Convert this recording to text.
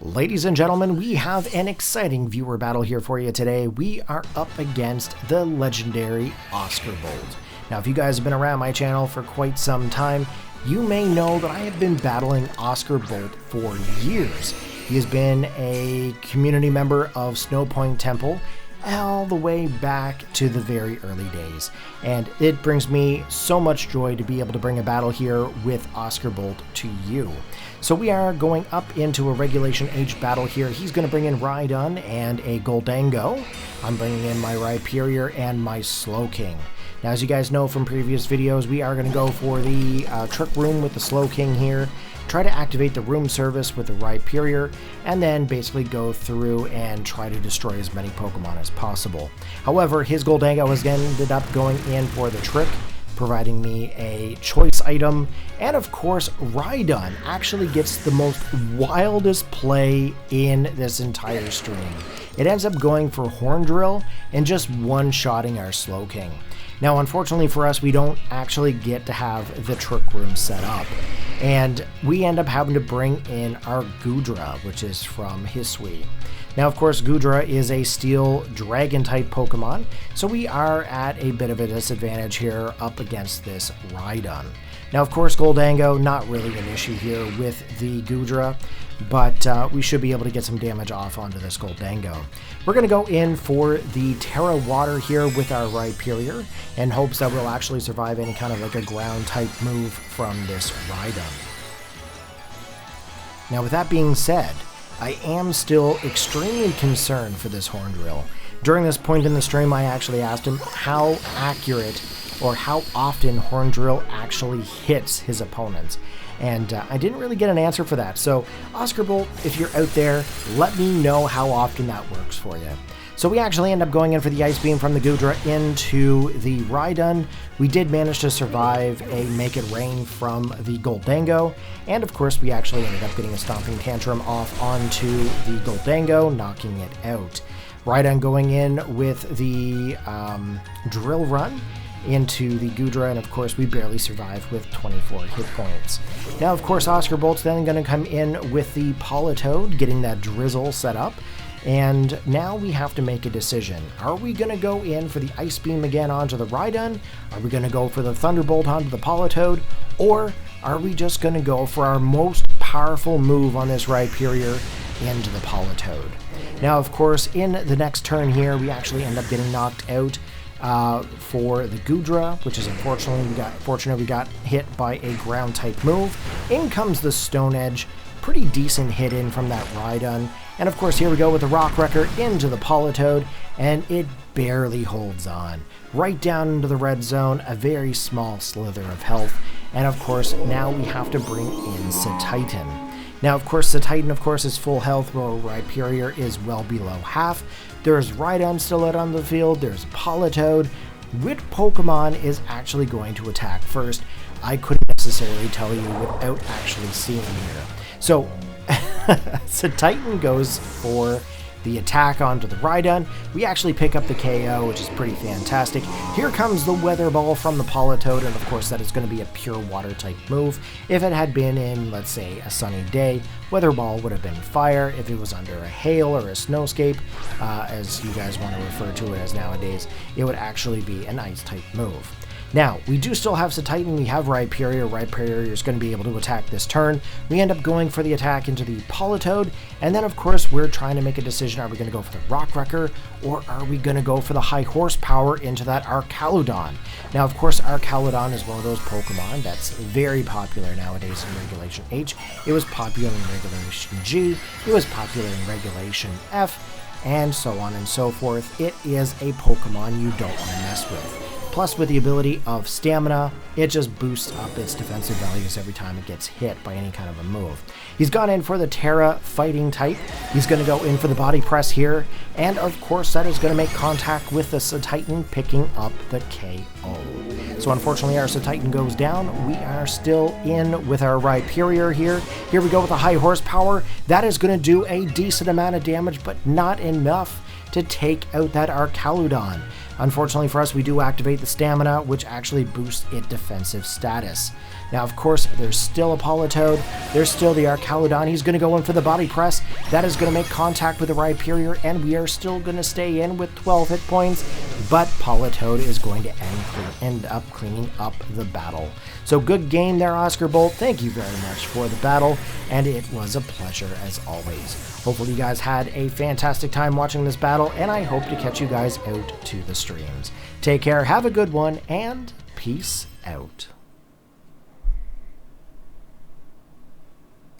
Ladies and gentlemen, we have an exciting viewer battle here for you today. We are up against the legendary Oscarbolt. Now, if you guys have been around my channel for quite some time, you may know that I have been battling Oscarbolt for years. He has been a community member of Snowpoint Temple all the way back to the very early days. And it brings me so much joy to be able to bring a battle here with Oscarbolt to you. So we are going up into a Regulation H battle here. He's going to bring in Rhydon and a Gholdengo. I'm bringing in my Rhyperior and my Slowking. Now, as you guys know from previous videos, we are going to go for the Trick Room with the Slowking here, try to activate the room service with the Rhyperior, and then basically go through and try to destroy as many Pokemon as possible. However, his Gholdengo has ended up going in for the Trick, providing me a choice item, and of course Rhydon actually gets the most wildest play in this entire stream. It ends up going for Horn Drill and just one-shotting our Slowking. Now, unfortunately for us, we don't actually get to have the Trick Room set up, and we end up having to bring in our Goodra, which is from Hisui. Now, of course, Goodra is a Steel Dragon-type Pokemon, so we are at a bit of a disadvantage here up against this Rhydon. Now, of course, Gholdengo, not really an issue here with the Goodra, but we should be able to get some damage off onto this Gholdengo. We're going to go in for the Terra Water here with our Rhyperior in hopes that we'll actually survive any kind of like a ground-type move from this Rhydon. Now, with that being said, I am still extremely concerned for this Horn Drill. During this point in the stream, I actually asked him how accurate or how often Horn Drill actually hits his opponents, and I didn't really get an answer for that. So, Oscarbolt, if you're out there, let me know how often that works for you. So we actually end up going in for the Ice Beam from the Goodra into the Rhydon. We did manage to survive a Make It Rain from the Gholdengo, and of course we actually ended up getting a Stomping Tantrum off onto the Gholdengo, knocking it out. Rhydon going in with the Drill Run into the Goodra, and of course we barely survived with 24 hit points. Now, of course, Oscarbolt's then going to come in with the Politoed, getting that Drizzle set up. And now we have to make a decision. Are we going to go in for the Ice Beam again onto the Rhydon? Are we going to go for the Thunderbolt onto the Politoed? Or are we just going to go for our most powerful move on this Rhyperior into the Politoed? Now, of course, in the next turn here, we actually end up getting knocked out for the Goodra, which is unfortunately we got hit by a ground-type move. In comes the Stone Edge. Pretty decent hit in from that Rhydon. And of course, here we go with the Rock Wrecker into the Politoed, and it barely holds on. Right down into the red zone, a very small slither of health. And of course, now we have to bring in Cetitan. Now, of course, Cetitan, of course, is full health, while Rhyperior is well below half. There's Rhydon still out on the field, there's Politoed. Which Pokemon is actually going to attack first? I couldn't necessarily tell you without actually seeing here. So, Cetitan goes for the attack onto the Rhydon. We actually pick up the KO, which is pretty fantastic. Here comes the Weather Ball from the Politoed, and of course that is going to be a pure water type move. If it had been in, let's say, a sunny day, Weather Ball would have been fire. If it was under a hail or a snowscape, as you guys want to refer to it as nowadays, it would actually be an ice type move. Now, we do still have Cetitan, we have Rhyperior. Rhyperior is going to be able to attack this turn. We end up going for the attack into the Politoed, and then of course we're trying to make a decision. Are we going to go for the Rock Wrecker, or are we going to go for the high horsepower into that Archaludon? Now, of course, Archaludon is one of those Pokemon that's very popular nowadays in Regulation H. It was popular in Regulation G, it was popular in Regulation F, and so on and so forth. It is a Pokemon you don't want to mess with. Plus, with the ability of Stamina, it just boosts up its defensive values every time it gets hit by any kind of a move. He's gone in for the Terra Fighting type. He's going to go in for the Body Press here. And of course, that is going to make contact with the Cetitan, picking up the KO. So unfortunately, our Cetitan goes down. We are still in with our Rhyperior here. Here we go with the high horsepower. That is going to do a decent amount of damage, but not enough to take out that Archaludon. Unfortunately for us, we do activate the Stamina, which actually boosts its defensive status. Now, of course, there's still a Politoed. There's still the Archaludon. He's going to go in for the body press. That is going to make contact with the Rhyperior, and we are still going to stay in with 12 hit points. But Politoed is going to end up cleaning up the battle. So good game there, Oscarbolt. Thank you very much for the battle, and it was a pleasure as always. Hopefully you guys had a fantastic time watching this battle, and I hope to catch you guys out to the streams. Take care, have a good one, and peace out.